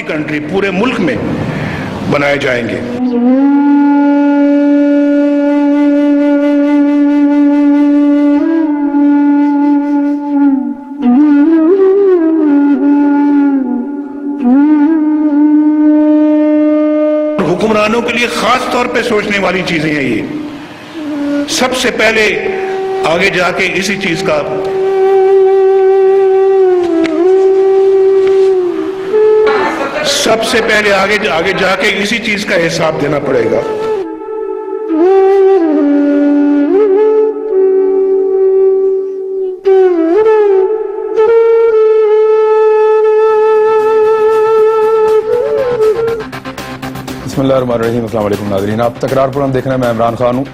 Country पूरे मुल्क में बनाए जाएंगे। हुक्मरानों के लिए खास तौर पे सोचने वाली चीजें हैं ये। सबसे पहले आगे जाके इसी चीज का आगे जाके इसी चीज का हिसाब देना पड़ेगा। बिस्मिल्लाहिर्रहमानिर्रहीम। अस्सलाम वालेकुम नाज़रीन, आप तकरार हम देखना है, मैं इमरान खान हूँ।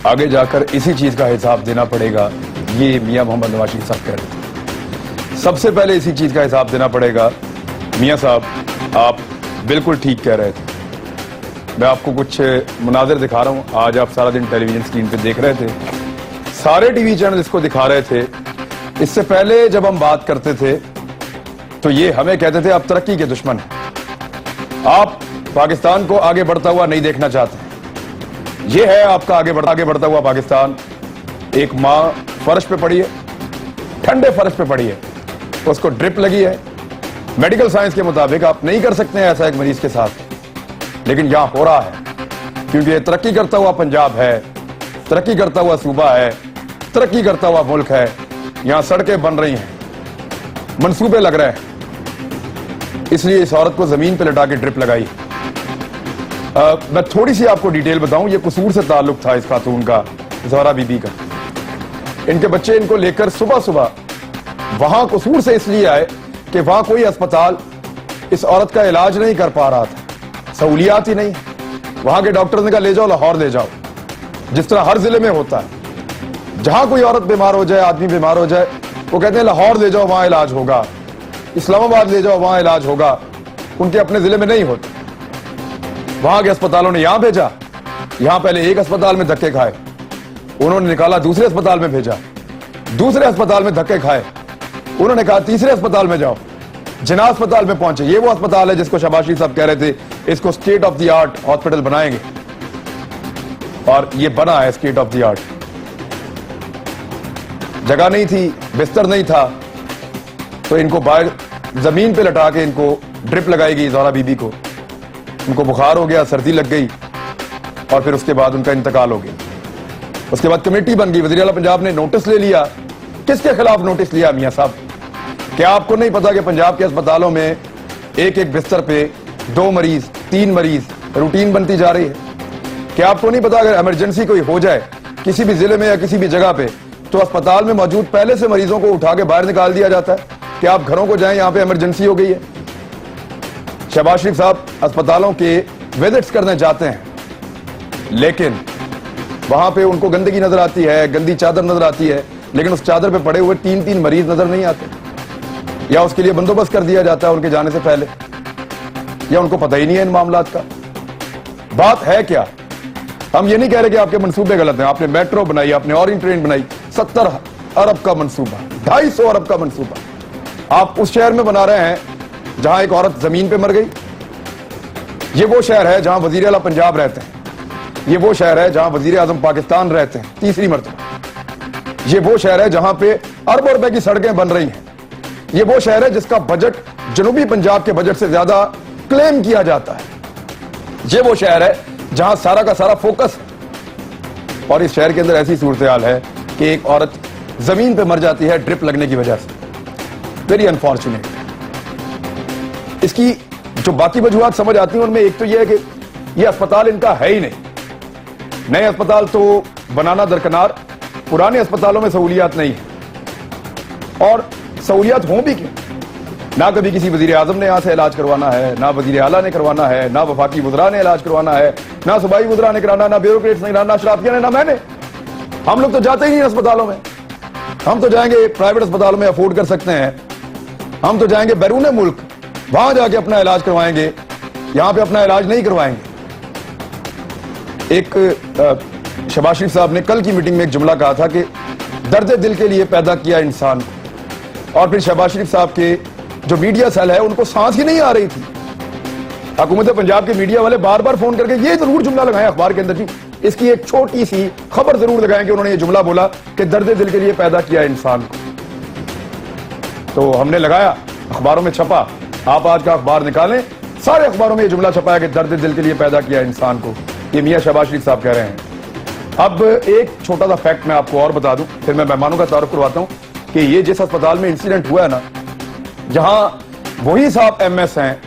आगे जाकर इसी चीज़ का हिसाब देना पड़ेगा, ये मियाँ मोहम्मद नवाज शरीफ साहब कह रहे थे। सबसे पहले इसी चीज़ का हिसाब देना पड़ेगा। मियाँ साहब, आप बिल्कुल ठीक कह रहे थे। मैं आपको कुछ मुनाज़र दिखा रहा हूँ। आज आप सारा दिन टेलीविजन स्क्रीन पे देख रहे थे, सारे टीवी चैनल इसको दिखा रहे थे। इससे पहले जब हम बात करते थे तो ये हमें कहते थे आप तरक्की के दुश्मन हैं, आप पाकिस्तान को आगे बढ़ता हुआ नहीं देखना चाहते। ये है आपका आगे बढ़ता हुआ पाकिस्तान। एक माँ फर्श पे पड़ी है, ठंडे फर्श पे पड़ी है, उसको ड्रिप लगी है। मेडिकल साइंस के मुताबिक आप नहीं कर सकते हैं ऐसा एक मरीज के साथ, लेकिन यहां हो रहा है क्योंकि ये तरक्की करता हुआ पंजाब है, तरक्की करता हुआ सूबा है, तरक्की करता हुआ मुल्क है। यहां सड़कें बन रही हैं, मंसूबे लग रहे हैं, इसलिए इस औरत को जमीन पे लटा के ड्रिप लगाई। मैं थोड़ी सी आपको डिटेल बताऊं। ये कसूर से ताल्लुक था इस खातून का, ज़हरा बीबी का। इनके बच्चे इनको लेकर सुबह सुबह वहां कसूर से इसलिए आए कि वहां कोई अस्पताल इस औरत का इलाज नहीं कर पा रहा था, सहूलियात ही नहीं। वहां के डॉक्टर ने कहा ले जाओ लाहौर ले जाओ, जिस तरह हर जिले में होता है। जहां कोई औरत बीमार हो जाए, आदमी बीमार हो जाए, वो कहते हैं लाहौर ले जाओ वहां इलाज होगा, इस्लामाबाद ले जाओ वहां इलाज होगा। उनके अपने जिले में नहीं होता। वहां के अस्पतालों ने यहां भेजा, यहां पहले एक अस्पताल में धक्के खाए, उन्होंने निकाला दूसरे अस्पताल में भेजा, दूसरे अस्पताल में धक्के खाए, उन्होंने कहा तीसरे अस्पताल में जाओ, जिना अस्पताल में पहुंचे। ये वो अस्पताल है जिसको शहबाज शरीफ साहब कह रहे थे इसको state of the art hospital बनाएंगे, और ये बना है स्टेट ऑफ द आर्ट। जगह नहीं थी, बिस्तर नहीं था, तो इनको बाहर जमीन पे लटा के इनको ड्रिप लगाई गई ज़हरा बीबी को। उनको बुखार हो गया, सर्दी लग गई, और फिर उसके बाद उनका इंतकाल हो गया। उसके बाद कमेटी बन गई, वज़ीर आला पंजाब ने नोटिस ले लिया। किसके खिलाफ नोटिस लिया मियां साहब? क्या आपको नहीं पता कि पंजाब के अस्पतालों में एक एक बिस्तर पे 2 मरीज 3 मरीज रूटीन बनती जा रही है? क्या आपको नहीं पता अगर इमरजेंसी कोई हो जाए किसी भी जिले में या किसी भी जगह पे, तो अस्पताल में मौजूद पहले से मरीजों को उठा के बाहर निकाल दिया जाता है कि आप घरों को जाएं, यहां पे इमरजेंसी हो गई है। शहबाज शरीफ साहब अस्पतालों के विजिट्स करने जाते हैं, लेकिन वहां पे उनको गंदगी नजर आती है, गंदी चादर नजर आती है, लेकिन उस चादर पे पड़े हुए 3-3 मरीज नजर नहीं आते, या उसके लिए बंदोबस्त कर दिया जाता है उनके जाने से पहले, या उनको पता ही नहीं है इन मामलात का। बात है क्या? हम ये नहीं कह रहे कि आपके मंसूबे गलत हैं। आपने मेट्रो बनाई, आपने ऑरेंज ट्रेन बनाई, 70 अरब का मंसूबा, 250 अरब का मंसूबा आप उस शहर में बना रहे हैं जहां एक औरत जमीन पे मर गई। ये वो शहर है जहां वजीर आला पंजाब रहते हैं, ये वो शहर है जहां वजीर आजम पाकिस्तान रहते हैं तीसरी मर्तबा, ये वो शहर है जहां पे अरबों रुपए की सड़कें बन रही हैं, ये वो शहर है जिसका बजट जनूबी पंजाब के बजट से ज्यादा क्लेम किया जाता है, ये वो शहर है जहां सारा का सारा फोकस है। और इस शहर के अंदर ऐसी सूरत हाल है कि एक औरत जमीन पे मर जाती है ड्रिप लगने की वजह से। Very unfortunate. इसकी जो बाकी वजूहात समझ आती हैं उनमें एक तो यह है कि यह अस्पताल इनका है ही नहीं। नए अस्पताल तो बनाना दरकिनार, पुराने अस्पतालों में सहूलियात नहीं है, और सहूलियात हों भी क्यों? ना कभी किसी वजीर आजम ने यहां से इलाज करवाना है, ना वजीर आला ने करवाना है, ना वफाकी वज़रा ने इलाज करवाना है, ना सूबाई वज़रा ने कराना, ना ब्यूरोक्रेट्स ने कराना, ना शराफिया ने, ना मैंने। हम लोग तो जाते ही नहीं अस्पतालों में। हम तो जाएंगे प्राइवेट अस्पतालों में, अफोर्ड कर सकते हैं, हम तो जाएंगे बैरून मुल्क, वहां जाके अपना इलाज करवाएंगे, यहां पे अपना इलाज नहीं करवाएंगे। एक शहबाज शरीफ साहब ने कल की मीटिंग में एक जुमला कहा था कि दर्द दिल के लिए पैदा किया इंसान को, और फिर शहबाज शरीफ साहब के जो मीडिया सेल है उनको सांस ही नहीं आ रही थी हुकूमत पंजाब के मीडिया वाले बार बार फोन करके ये जरूर जुमला लगाएं अखबार के अंदर जी, इसकी एक छोटी सी खबर जरूर लगाएं कि उन्होंने ये जुमला बोला कि दर्द दिल के लिए पैदा किया इंसान को। तो हमने लगाया, अखबारों में छपा। आप आज का अखबार निकालें, सारे अखबारों में ये जुमला छपा है कि दर्द दिल के लिए पैदा किया इंसान को। ये मियां शहबाज शरीफ साहब कह रहे हैं। अब एक छोटा सा फैक्ट मैं आपको और बता दूं, फिर मैं मेहमानों का तारुफ करवाता हूं कि ये जिस अस्पताल में इंसिडेंट हुआ है ना, जहां वही साहब एमएस हैं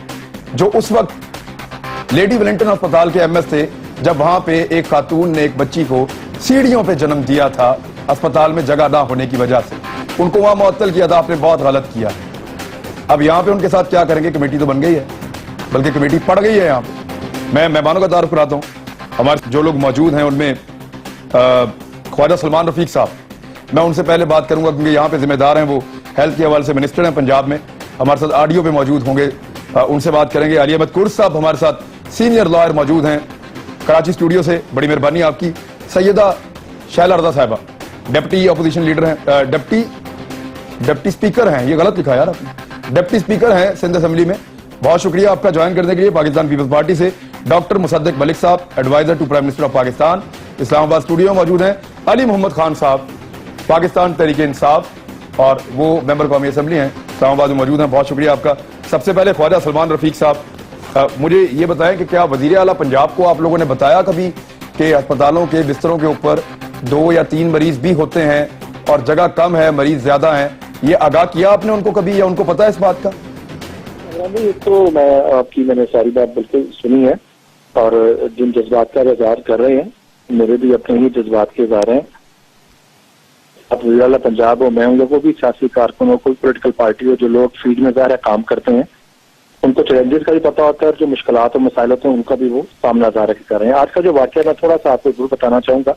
जो उस वक्त लेडी वेलिंगटन अस्पताल के एमएस थे, जब वहां पे एक खातून ने एक बच्ची को सीढ़ियों पे जन्म दिया था अस्पताल में जगह ना होने की वजह से, उनको वहां मुअत्तल किया था। आपने बहुत गलत किया। अब यहां पे उनके साथ क्या करेंगे? कमेटी तो बन गई है, बल्कि कमेटी पड़ गई है यहां पे। मैं मेहमानों का तारुफ कराता हूं। हमारे जो लोग मौजूद हैं उनमें ख्वाजा सलमान रफीक साहब, मैं उनसे पहले बात करूंगा क्योंकि यहाँ पे जिम्मेदार हैं, वो हेल्थ के हवाले से मिनिस्टर हैं पंजाब में, हमारे साथ ऑडियो पे मौजूद होंगे, उनसे बात करेंगे। अली अहमद कुर्स साहब हमारे साथ सीनियर लॉयर मौजूद हैं कराची स्टूडियो से, बड़ी मेहरबानी आपकी। सैयदा शैला रज़ा साहिबा डिप्टी अपोजिशन लीडर हैं, डिप्टी स्पीकर हैं, ये गलत लिखा यार आपने, डिप्टी स्पीकर हैं सिंध असेंबली में। बहुत शुक्रिया आपका ज्वाइन करने के लिए पाकिस्तान पीपल्स पार्टी से। Doctor Musaddiq Malik sahab, adviser to prime minister of Pakistan, Islamabad studio में मौजूद हैं। अली मोहम्मद खान साहब, पाकिस्तान तहरीक इंसाफ और वो मेंबर कौमी असेंबली हैं, इस्लामाबाद में मौजूद हैं। बहुत शुक्रिया आपका। सबसे पहले ख्वाजा सलमान रफीक साहब, मुझे ये बताएं कि क्या वजीर आला पंजाब को आप लोगों ने बताया कभी कि अस्पतालों के बिस्तरों के ऊपर 2 या 3 मरीज भी होते हैं और जगह कम है, मरीज ज्यादा हैं? ये आगाह किया आपने उनको कभी, या उनको पता है इस बात का? नहीं, तो मैंने सारी बात बिल्कुल सुनी है और जिन जज्बात का इजहार कर रहे हैं, मेरे भी अपने ही जज्बात के इजहार हैं। अब वज़ीर आला पंजाब हो, मैं उन लोगों भी सियासी कारकुन हो, कोई पोलिटिकल पार्टी हो, जो लोग फील्ड में ज़ाहिर है काम करते हैं, उनको चैलेंजेस का भी पता होता है और जो मुश्किलात और मसाइल होते हैं उनका भी वो सामना ज़ाहिर कर रहे हैं। आज का जो वाक़या मैं थोड़ा सा आपको जरूर बताना चाहूंगा,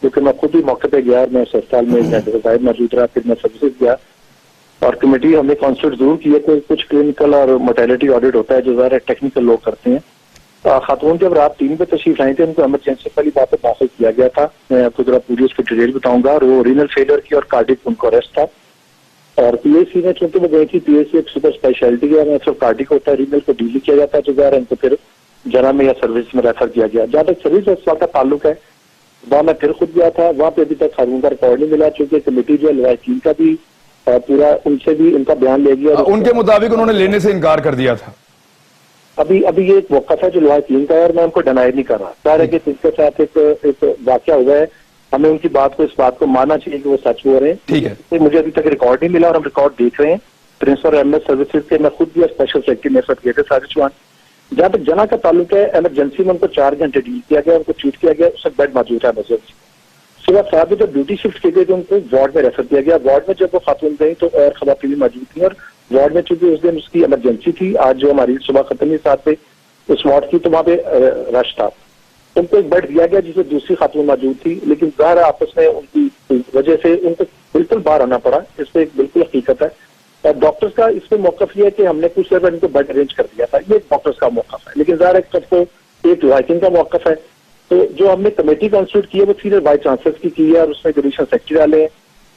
क्योंकि मैं खुद ही मौके पर गया, मैं अस्पताल में जाहिर मौजूद रहा, फिर मैं सर्विसेज गया और कमेटी हमने कॉन्स्टिट्यूट जरूर की है कि कुछ क्लिनिकल और मोर्टेलिटी ऑडिट होता है जो ज़ाहिर टेक्निकल लोग करते हैं। खातून जब रात 3 बजे तशरीफ लाई थी, उनको इमरजेंसी वाली बात पर दाखिल किया गया था। मैं आपको जरा पूरी उसकी डिटेल बताऊंगा। और वो रीनल फेलियर की और कार्डिक उनको अरेस्ट था और पीएचसी में चूंकि वो गई थी, पीएचसी एक सुपर स्पेशलिटी है, में सिर्फ कार्डिक होता है, रीनल को डील किया जाता है, जो ज़ाहिर इनको फिर जना में या सर्विस में रेफर किया गया। जहाँ तक सर्विस अस्पताल का ताल्लुक है, वहाँ मैं फिर खुद गया था, वहाँ पे अभी तक खातून का रिकॉर्ड नहीं मिला, चूंकि कमेटी जो है लवाकिन का भी पूरा उनसे भी इनका बयान ले गया। उनके मुताबिक उन्होंने लेने से इनकार कर दिया था। अभी ये एक मौका है जो लवाकिन का है और मैं उनको डिनाई नहीं कर रहा। जाहिर है कि इसके साथ एक वाकया हुआ है, हमें उनकी बात को, इस बात को मानना चाहिए कि वो सच हो रहे हैं। ठीक है, तो मुझे अभी तक रिकॉर्ड नहीं मिला और हम रिकॉर्ड देख रहे हैं। प्रिंसिपल एमएस सर्विसेज के मैं खुद भी स्पेशल सेक्रेटरी मेरे साथ गए थे सारे चुहान। जहाँ तक जना का ताल्लुक है, इमरजेंसी में उनको 4 घंटे डील किया गया, उनको ट्रीट किया गया, उसका बेड मौजूद है इमरजेंसी। सुबह 7 बजे जब ड्यूटी शिफ्ट की गई तो उनको वार्ड में रेफर किया गया। वार्ड में जब वो खातून गई तो और खवातीन भी मौजूद थी और वार्ड में चूंकि उस दिन उसकी इमरजेंसी थी, आज जो हमारी सुबह खत्म हुई 7 पे उस वार्ड की, तो वहाँ पे रश था। उनको एक बेड दिया गया जिसमें दूसरी खातून मौजूद थी, लेकिन ज़ाहिर आपस में उनकी वजह से उनको बिल्कुल बाहर आना पड़ा। इस पर एक बिल्कुल हकीकत है। और डॉक्टर्स का इसमें मौकफ ये है कि हमने कुछ देर बाद इनको बेड अरेंज कर दिया था, ये डॉक्टर्स का मौकफ है। लेकिन ज़ाहिर सबको एक लवाकिन का मौकफ है। तो जो हमने कमेटी कॉन्स्टिट्यूट की है वो सीनियर वाइस चांसलर की है और उसमें जुडिशल सेक्रेटरी डाले हैं।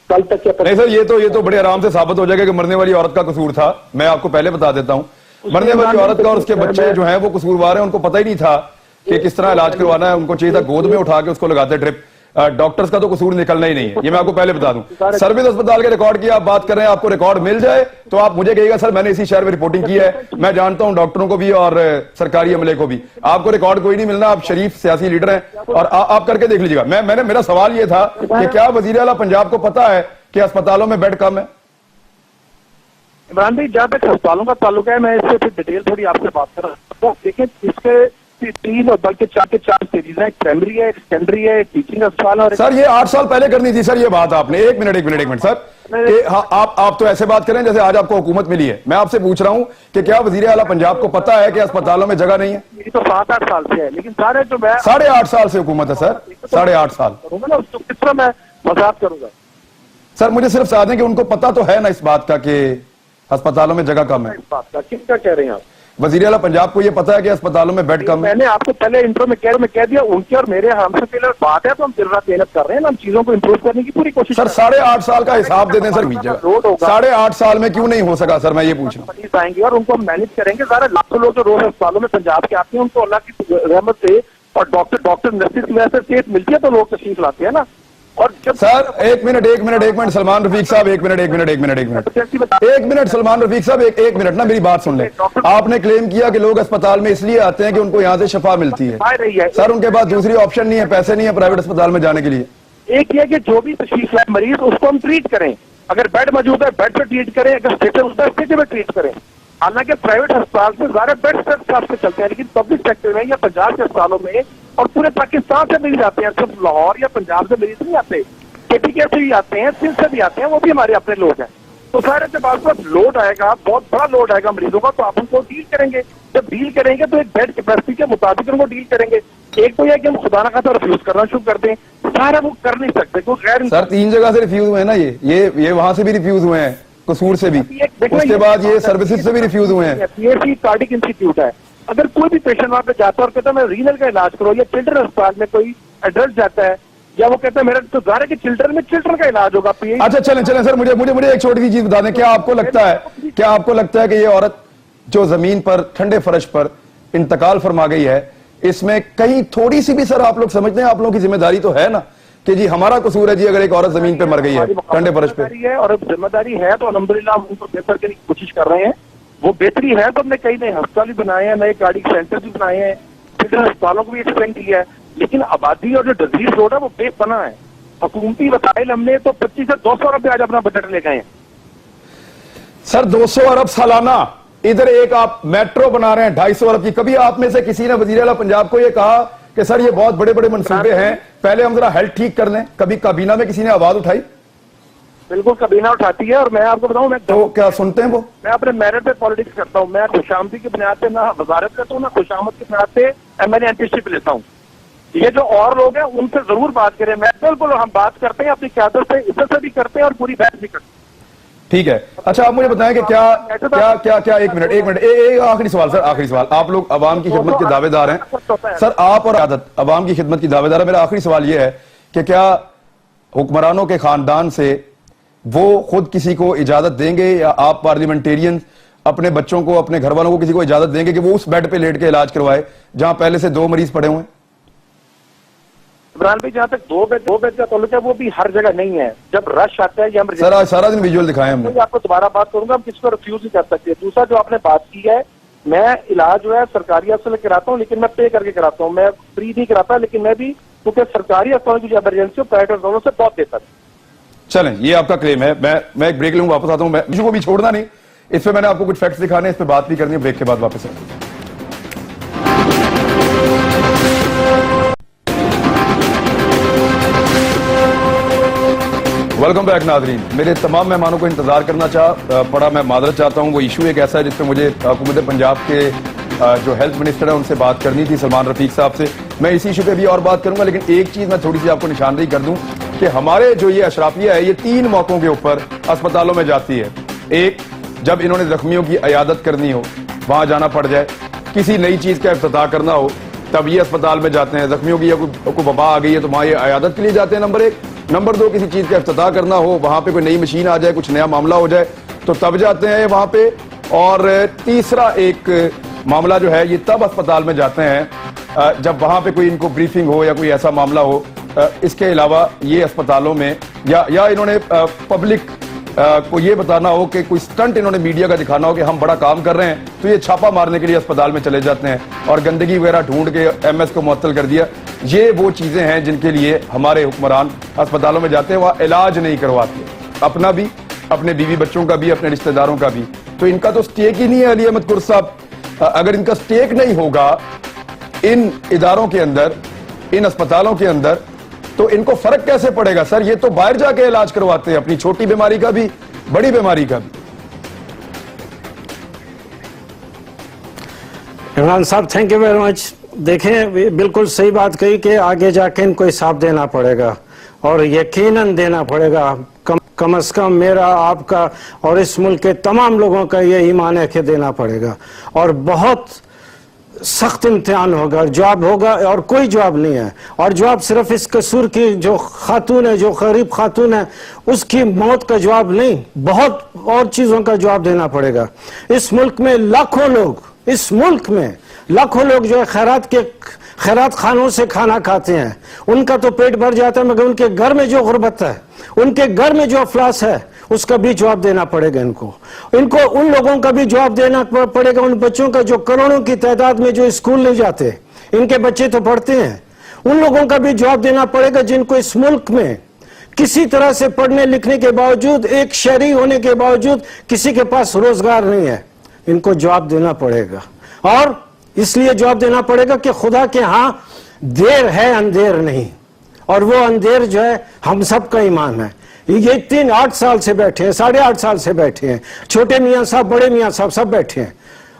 कल तक क्या नहीं सर, ये तो बड़े आराम से साबित हो जाएगा कि मरने वाली औरत का कसूर था। मैं आपको पहले बता देता हूं, मरने वाली औरत का और उसके बच्चे जो हैं वो कसूरवार हैं। उनको पता ही नहीं था कि किस तरह इलाज करवाना है, उनको चाहिए था गोद में उठा के उसको लगाते ड्रिप। डॉक्टर्स का तो कसूर निकलना ही नहीं है, ये मैं आपको पहले बता दूं। सर्विस अस्पताल के रिकॉर्ड की आप बात कर रहे हैं, आपको रिकॉर्ड मिल जाए तो आप मुझे कहिएगा सर मैंने इसी शहर में रिपोर्टिंग की है। मैं जानता हूं डॉक्टरों को भी और सरकारी अमले को भी। आपको रिकॉर्ड कोई नहीं मिलना, आप शरीफ सियासी लीडर हैं और आप करके देख लीजिएगा। मेरा सवाल ये था कि क्या वजीर आला पंजाब को पता है कि अस्पतालों में बेड कम है? इमरान भाई, जहाँ तक अस्पतालों का ताल्लुक है, मैं इससे फिर डिटेल थोड़ी आपसे बात कर रहा हूँ। देखिए, इसके 3 और बल्कि 4 के 4 स्टेजेस हैं। एक प्राइमरी है, एक सेकेंडरी है, एक टीचिंग अस्पताल और सर ये 8 साल पहले करनी थी सर ये बात आपने। एक मिनट सर, हाँ, आप तो ऐसे बात करें जैसे आज आपको हुकूमत मिली है। मैं आपसे पूछ रहा हूँ कि क्या वजीर आला पंजाब को पता है कि अस्पतालों में जगह नहीं है? मेरी तो 7-8 साल से है, लेकिन सारे जो मैं 8.5 साल से हुकूमत है सर, 8.5 साल करूंगा ना, उसको किस तरह मैं वजाहत करूंगा? सर मुझे सिर्फ साथ दें कि उनको पता तो है ना इस बात का कि अस्पतालों में जगह कम है। इस बात का किसका कह रहे हैं आप? वजीर आला पंजाब को ये पता है कि अस्पतालों में बेड कम है? मैंने आपको पहले इंट्रो में कह दिया, उनके और मेरे हमसे पहले बात है, तो हम दिन रात मेहनत कर रहे हैं, हम चीजों को इम्प्रूव करने की पूरी कोशिश सर 8.5 साल का हिसाब दे दें सर बीच 8.5 साल में क्यों नहीं हो सका सर, मैं ये पूछ रहा हूँ। मरीज आएंगे और उनको हम मैनेज करेंगे। सारे लाखों लोग जो रोज अस्पतालों में पंजाब के आते हैं, उनको अल्लाह की रहमत से और डॉक्टर नर्सिस की वजह से सेहत मिलती है, तो लोग तशरीफ लाते हैं ना। और जब सर एक मिनट सलमान रफीक साहब, एक मिनट सलमान रफीक साहब, एक मिनट ना मेरी बात सुन ले। आपने क्लेम किया कि लोग अस्पताल में इसलिए आते हैं कि उनको यहाँ से शफा मिलती है। सर उनके पास दूसरी ऑप्शन नहीं है, पैसे नहीं है प्राइवेट अस्पताल में जाने के लिए। एक ये कि जो भी तशरीफ लाए मरीज, उसको हम ट्रीट करें। अगर बेड मौजूद है बेड पे ट्रीट करें, अगर स्ट्रेचर होता है स्ट्रेचर पे ट्रीट करें। हालांकि प्राइवेट अस्पताल से ज्यादा बेड से चलते हैं, लेकिन पब्लिक सेक्टर में या पंजाब के अस्पतालों में और पूरे पाकिस्तान से मरीज आते हैं, सिर्फ लाहौर या पंजाब से मरीज नहीं आते, KPK से भी आते हैं, सिंध से भी आते हैं, वो भी हमारे अपने लोग हैं। तो सारे जब आपके पास लोड आएगा, बहुत बड़ा लोड आएगा मरीजों का, तो आप उनको डील करेंगे। जब डील करेंगे तो एक बेड कैपेसिटी के मुताबिक उनको डील करेंगे। एक तो यह कि हम खुदा ना खाते रिफ्यूज करना शुरू कर दें, सारा वो कर नहीं सकते। कोई गैर सर 3 जगह से रिफ्यूज हुए हैं ना, ये वहां से भी रिफ्यूज हुए हैं, कसूर से भी, उसके बाद ये सर्विसेज से भी रिफ्यूज हुए हैं। PHC कार्डिक इंस्टीट्यूट है, अगर कोई भी पेशेंट वहां पे जाता है और कहता है मैं रीनल का इलाज करो, या चिल्ड्रन अस्पताल में कोई एडल्ट जाता है, या वो कहता है मेरा तो ज़ाहिर है कि चिल्ड्रन का इलाज होगा। अच्छा चलें सर, मुझे एक छोटी सी चीज बता दें, क्या आपको लगता है कि ये औरत जो जमीन पर ठंडे फर्श पर इंतकाल फरमा गई है, इसमें कहीं थोड़ी सी भी सर आप लोग समझते हैं, आप लोगों की जिम्मेदारी तो है ना कि जी हमारा कसूर है जी अगर एक औरत जमीन पे मर गई है ठंडे फर्श पे? और जिम्मेदारी है तो अल्हम्दुलिल्लाह हम उनको बेहतर करने की कोशिश कर रहे हैं। वो बेहतरी है तो हमने कई नए अस्पताल भी बनाए हैं, नए कार्डिक सेंटर भी बनाए हैं, चिल्ड्रन अस्पतालों को भी एक्सपेंड किया है। लेकिन आबादी और जो डिजीज रोड है वो बेपना है। हुकूमती वसाइल हमने तो 25 से 200 अरब आज अपना बजट ले गए हैं सर। 200 अरब सालाना, इधर एक आप मेट्रो बना रहे हैं 250 अरब की। कभी आप में से किसी ने वजीर आला पंजाब को ये कहा कि सर ये बहुत बड़े बड़े मंसूबे हैं, पहले हम जरा हेल्थ ठीक कर लें? कभी काबीना में किसी ने आवाज उठाई? बिल्कुल काबीना उठाती है। और मैं आपको बताऊं, मैं तो क्या सुनते हैं वो? मैं अपने मेरिट पे पॉलिटिक्स करता हूं। मैं खुशामदी की बुनियाद पे ना वजारत करता हूं, ना खुशामद की बुनियाद पे मैंने एंटीशिप लेता हूं। ये जो और लोग हैं उनसे जरूर बात करें। मैं बिल्कुल हम बात करते हैं अपनी क़यादत से, इज्जत से भी करते हैं और पूरी बहस भी करते हैं। ठीक है। अच्छा आप मुझे बताएं कि क्या एक मिनट आखिरी सवाल सर, आखिरी सवाल। आप लोग अवाम की खिदमत के दावेदार हैं सर, आप और आदत अवाम की खिदमत की दावेदार है। मेरा आखिरी सवाल यह है कि क्या हुक्मरानों के खानदान से वो खुद किसी को इजाजत देंगे, या आप पार्लियामेंटेरियन अपने बच्चों को, अपने घर वालों को किसी को इजाजत देंगे कि वो उस बेड पे लेट के इलाज करवाए जहां पहले से 2 मरीज पड़े हुए हैं? इमरान भाई, जहाँ तक दो बेड का ताल्लुक है, वो भी हर जगह नहीं है। जब रश आता है या सर आज सारा दिन विजुअल दिखाए हमने। आपको दोबारा बात करूंगा, हम किसी को रिफ्यूज नहीं कर सकते। दूसरा जो आपने बात की है, मैं इलाज जो है सरकारी अस्पताल में कराता हूँ, लेकिन मैं पे करके कराता हूँ, मैं फ्री नहीं कराता। लेकिन मैं भी, क्योंकि सरकारी अस्पताल की जो इमरजेंसी प्राइवेट अस्पतालों से बहुत बेहतर है। चलें, ये आपका क्लेम है। मैं एक ब्रेक लूंगा, वापस आता हूं। मैं किसी को भी छोड़ना नहीं, इस पे मैंने आपको कुछ फैक्ट्स दिखाने हैं, इस पे बात भी करनी है। ब्रेक के बाद वापस आएंगे। वेलकम बैक नाजरीन। मेरे तमाम मेहमानों को इंतजार करना पड़ा, मैं माजरत चाहता हूं। वो इशू एक ऐसा है जिस पे मुझे हुकूमत पंजाब के जो हेल्थ मिनिस्टर है उनसे बात करनी थी, सलमान रफीक साहब से। मैं इसी इशू पे भी और बात करूंगा, लेकिन एक चीज मैं थोड़ी सी आपको निशानदेही कर दूं कि हमारे जो ये अशराफिया है, ये 3 मौकों के ऊपर अस्पतालों में जाती है। एक, जब इन्होंने जख्मियों की अयादत करनी हो, वहां जाना पड़ जाए, किसी नई चीज का इफ्तिताह करना हो, तब ये अस्पताल में जाते हैं। जख्मियों की कोई वबा आ गई है तो वहां ये अयादत के लिए जाते हैं, नंबर 1। नंबर 2, किसी चीज का इफ्तिताह करना हो, वहां पे कोई नई मशीन आ जाए, कुछ नया मामला हो जाए, तो तब जाते हैं वहां पे। और तीसरा एक मामला जो है, ये तब अस्पताल में जाते हैं जब वहां पे कोई इनको ब्रीफिंग हो या कोई ऐसा मामला हो। इसके अलावा ये अस्पतालों में या इन्होंने पब्लिक को ये बताना हो कि कोई स्टंट इन्होंने मीडिया का दिखाना हो कि हम बड़ा काम कर रहे हैं, तो ये छापा मारने के लिए अस्पताल में चले जाते हैं और गंदगी वगैरह ढूंढ के MS को मुअत्तल कर दिया। ये वो चीजें हैं जिनके लिए हमारे हुक्मरान अस्पतालों में जाते हैं, वहां इलाज नहीं करवाते, अपना भी, अपने बीवी बच्चों का भी, अपने रिश्तेदारों का भी। तो इनका तो स्टेक ही नहीं है अली अहमद कुर्स साहब। अगर इनका स्टेक नहीं होगा इन इदारों के अंदर, इन अस्पतालों के अंदर, तो इनको फर्क कैसे पड़ेगा सर? ये तो बाहर जाके इलाज करवाते हैं, अपनी छोटी बीमारी का भी, बड़ी बीमारी का भी। इमरान साहब, थैंक यू वेरी मच। देखें, बिल्कुल सही बात कही कि आगे जाके इनको हिसाब देना पड़ेगा और यकीनन देना पड़ेगा। कम से कम मेरा, आपका और इस मुल्क के तमाम लोगों का ये ईमान है कि देना पड़ेगा, और बहुत सख्त इम्तिहान होगा, जवाब होगा, और कोई जवाब नहीं है। और जवाब सिर्फ इस कसूर की जो खातून है, जो गरीब खातून है, उसकी मौत का जवाब नहीं, बहुत और चीज़ों का जवाब देना पड़ेगा। इस मुल्क में लाखों लोग, इस मुल्क में लाखों लोग जो है खैरात खानों से खाना खाते हैं, उनका तो पेट भर जाता है, मगर उनके घर में जो गुर्बत है, उनके घर में जो अफलास है, उसका भी जवाब देना पड़ेगा इनको उन लोगों का भी जवाब देना पड़ेगा, उन बच्चों का जो करोड़ों की तादाद में जो स्कूल नहीं जाते, इनके बच्चे तो पढ़ते हैं, उन लोगों का भी जवाब देना पड़ेगा जिनको इस मुल्क में किसी तरह से पढ़ने लिखने के बावजूद, एक शहरी होने के बावजूद किसी के पास रोजगार नहीं है। इनको जवाब देना पड़ेगा, और इसलिए जवाब देना पड़ेगा कि खुदा के यहां देर है, अंधेर नहीं, और वो अंधेर जो है हम सबका ईमान है। ये 8 साल से बैठे हैं, 8.5 साल से बैठे हैं, छोटे मियाँ साहब, बड़े मियाँ साहब सब बैठे हैं।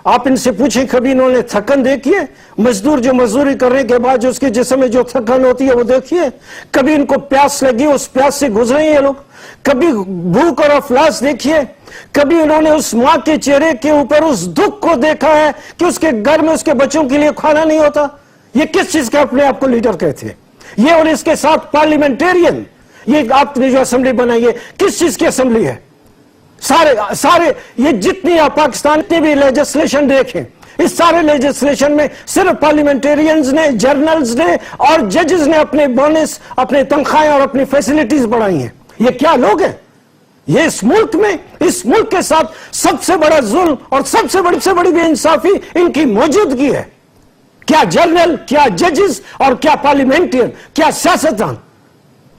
आप इनसे पूछें कभी इन्होंने थकन देखी है? मजदूर जो मजदूरी करने के बाद जो उसके जिस्म में जो थकन होती है वो देखिए। कभी इनको प्यास लगी, उस प्यास से गुजरे ये लोग? कभी भूख और अफलास देखिए? कभी इन्होंने उस माँ के चेहरे के ऊपर उस दुख को देखा है कि उसके घर में उसके बच्चों के लिए खाना नहीं होता? ये किस चीज का अपने आप को लीडर कहते हैं? ये और इसके साथ पार्लियामेंटेरियन, ये आपने जो असेंबली बनाई है, किस चीज की असेंबली है? सारे ये जितनी आप पाकिस्तान के भी लेजिस्लेशन देखें, इस सारे लेजिस्लेशन में सिर्फ पार्लियामेंटेरियंस ने, जर्नल्स ने और जजेस ने अपने बोनस, अपने तनख्वाहें और अपनी फैसिलिटीज बढ़ाई हैं। ये क्या लोग हैं? ये इस मुल्क में, इस मुल्क के साथ सबसे बड़ा जुल्म और सबसे बड़ी बेइंसाफी इनकी मौजूदगी है। क्या जर्नल, क्या जजेस और क्या पार्लियामेंटेरियन, क्या सियासतदान,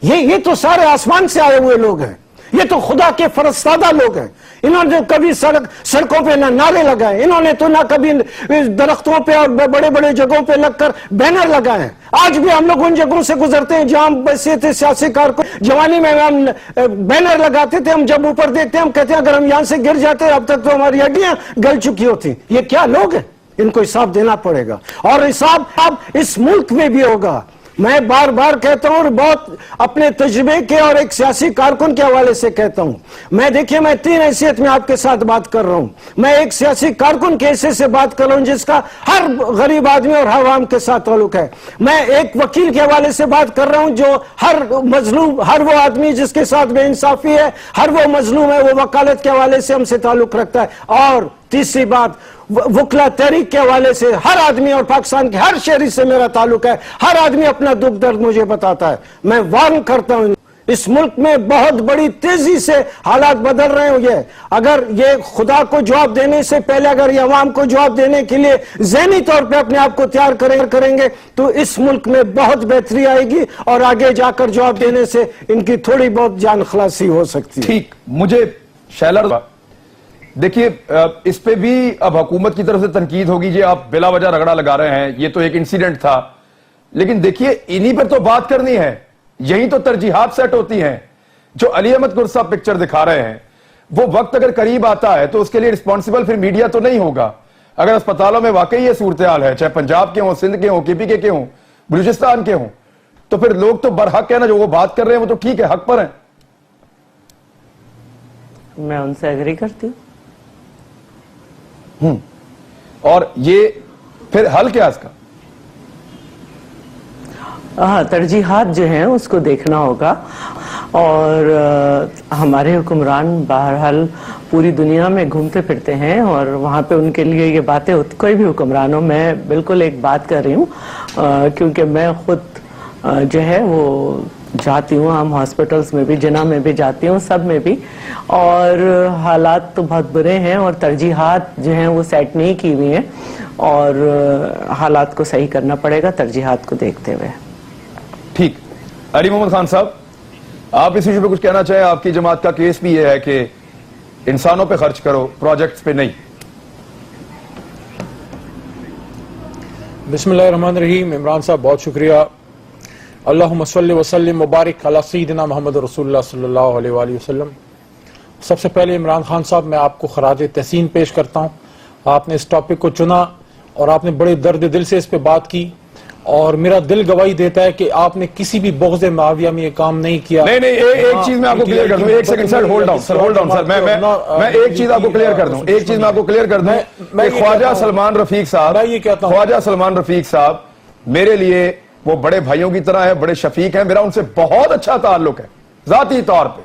ये तो सारे आसमान से आए हुए लोग हैं। ये तो खुदा के फरस्तादा लोग हैं। इन्होंने कभी सड़कों पे ना नारे लगाए, इन्होंने तो ना कभी दरख्तों पे और बड़े बड़े जगहों पे लगकर बैनर लगाए। आज भी हम लोग उन जगहों से गुजरते हैं जहां बसे थे सियासी कारकुन, जवानी में हम बैनर लगाते थे, हम जब ऊपर देखते हैं हम कहते हैं अगर हम यहां से गिर जाते अब तक तो हमारी हड्डियां गल चुकी होती। ये क्या लोग हैं? इनको हिसाब देना पड़ेगा, और हिसाब अब इस मुल्क में भी होगा। मैं बार बार कहता हूं और बहुत अपने तजुर्बे के और एक सियासी कारकुन के हवाले से कहता हूं। मैं देखिए, मैं 3 हैसियत में आपके साथ बात कर रहा हूं। मैं एक सियासी कारकुन के हैसियत से बात कर रहा हूं जिसका हर गरीब आदमी और हर आवाम के साथ ताल्लुक है। मैं एक वकील के हवाले से बात कर रहा हूं जो हर मजलूम, हर वो आदमी जिसके साथ बेइंसाफी है, हर वो मजलूम है, वो वकालत के हवाले से हमसे ताल्लुक रखता है। और तीसरी बात, वकला तहरीक के हवाले से हर आदमी और पाकिस्तान के हर शहरी से मेरा ताल्लुक है। हर आदमी अपना दुख दर्द मुझे बताता है। मैं वार्न करता हूं, इस मुल्क में बहुत बड़ी तेजी से हालात बदल रहे होंगे। अगर ये खुदा को जवाब देने से पहले अगर ये अवाम को जवाब देने के लिए ज़हनी तौर पे अपने आप को तैयार करेंगे तो इस मुल्क में बहुत बेहतरी आएगी, और आगे जाकर जवाब देने से इनकी थोड़ी बहुत जान खलासी हो सकती है। ठीक, मुझे शैलर देखिए, इस पे भी अब हुकूमत की तरफ से तनकीद होगी जी आप बिला वजह रगड़ा लगा रहे हैं, ये तो एक इंसिडेंट था। लेकिन देखिए, इन्हीं पर तो बात करनी है, यही तो तरजीहात सेट होती हैं। जो अली अहमद गुर साहब पिक्चर दिखा रहे हैं, वो वक्त अगर करीब आता है तो उसके लिए रिस्पॉन्सिबल फिर मीडिया तो नहीं होगा। अगर अस्पतालों में वाकई ये सूरत हाल है, चाहे पंजाब के हों, सिंध के हों, केपी के हों, बलूचिस्तान के हों, तो फिर लोग तो बरहक है ना, जो वो बात कर रहे हैं वो तो ठीक है, हक पर है। मैं उनसे एग्री करती हूँ। और ये फिर हल क्या इसका? हाँ, तरजीहात जो हैं उसको देखना होगा, और हमारे हुक्मरान बहरहाल पूरी दुनिया में घूमते फिरते हैं और वहाँ पे उनके लिए ये बातें होती। कोई भी हुक्मरान हो, मैं बिल्कुल एक बात कर रही हूँ क्योंकि मैं खुद जो है वो जाती हूँ, आम हॉस्पिटल्स में भी, जिना में भी जाती हूँ, सब में भी, और हालात तो बहुत बुरे हैं और तरजीहात जो हैं वो सेट नहीं की हुई हैं, और हालात को सही करना पड़ेगा तरजीहात को देखते हुए। ठीक, अली मोहम्मद खान साहब, आप इस इशू पे कुछ कहना चाहें? आपकी जमात का केस भी यह है कि इंसानों पे खर्च करो, प्रोजेक्ट्स पे नहीं। बिस्मिल्लाहिर्रहमानिर्रहीम। इमरान साहब बहुत शुक्रिया। अल्लाहुम्मा सल्लि व सल्लिम मुबारक अला सय्यिदिना मोहम्मद रसूलुल्लाह सल्लल्लाहु अलैहि वसल्लम। सबसे पहले इमरान खान साहब, मैं आपको खराज तहसीन पेश करता हूँ। आपने इस टॉपिक को चुना और आपने बड़े दर्द दिल से इस पे बात की, और मेरा दिल गवाही देता है कि आपने किसी भी बुग़्ज़ माविया में ये काम नहीं किया। नहीं नहीं, एक चीज मैं आपको क्लियर कर दूं, एक second sir, hold down sir, मैं एक चीज आपको क्लियर कर दूं, एक चीज मैं आपको क्लियर कर दूं कि ख्वाजा सलमान रफीक साहब, मैं ये कहता हूं, ख्वाजा सलमान रफीक साहब मेरे लिए वो बड़े भाइयों की तरह है, बड़े शफीक हैं, मेरा उनसे बहुत अच्छा ताल्लुक है जाती तौर पे,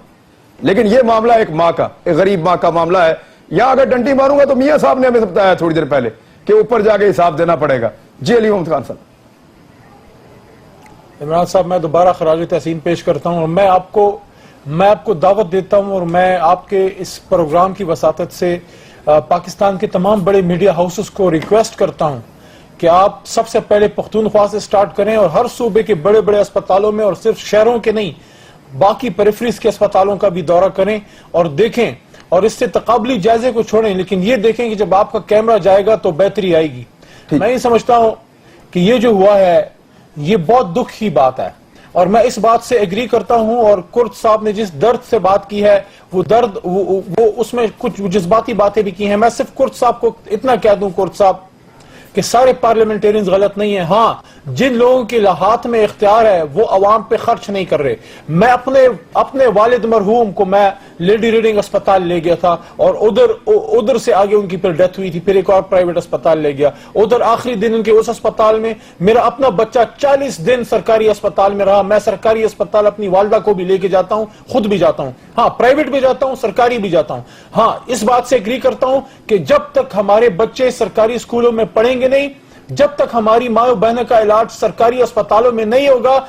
लेकिन ये मामला एक माँ का, एक गरीब माँ का मामला है। या अगर डंडी मारूंगा तो मियां साहब ने हमें बताया थोड़ी देर पहले कि ऊपर जाके हिसाब देना पड़ेगा। जी अली मोहम्मद खान साहब। इमरान साहब, मैं दोबारा खराज तहसीन पेश करता हूं और मैं आपको दावत देता हूं और मैं आपके इस प्रोग्राम की वसातत से पाकिस्तान के तमाम बड़े मीडिया हाउसेस को रिक्वेस्ट करता हूं कि आप सबसे पहले पख्तूनख्वा से स्टार्ट करें और हर सूबे के बड़े बड़े अस्पतालों में, और सिर्फ शहरों के नहीं बाकी पेरिफेरीज के अस्पतालों का भी दौरा करें और देखें, और इससे तकाबली जायजे को छोड़ें, लेकिन ये देखें कि जब आपका कैमरा जाएगा तो बेहतरी आएगी। मैं ये समझता हूं कि ये जो हुआ है ये बहुत दुख की बात है और मैं इस बात से एग्री करता हूं, और कुर्द साहब ने जिस दर्द से बात की है वो दर्द वो उसमें कुछ जज्बाती बातें भी की हैं। मैं सिर्फ कुर्द साहब को इतना कह दूं, कुर्द साहब, कि सारे पार्लियामेंटेरियंस गलत नहीं है। हाँ, जिन लोगों के हाथ में इख्तियार है वो अवाम पे खर्च नहीं कर रहे। मैं अपने वालिद मरहूम को मैं लेडी रीडिंग अस्पताल ले गया था और उधर से आगे उनकी फिर डेथ हुई थी, फिर एक और प्राइवेट अस्पताल ले गया, उधर आखिरी दिन उनके उस अस्पताल में मेरा अपना बच्चा 40 दिन सरकारी अस्पताल में रहा। मैं सरकारी अस्पताल अपनी वालदा को भी लेके जाता हूं, खुद भी जाता हूं, हाँ प्राइवेट भी जाता हूं, सरकारी भी जाता हूं। हाँ, इस बात से एग्री करता हूं कि जब तक हमारे बच्चे सरकारी स्कूलों में पढ़ेंगे नहीं, जब तक हमारी माँ बहनों का इलाज सरकारी अस्पतालों में नहीं होगा,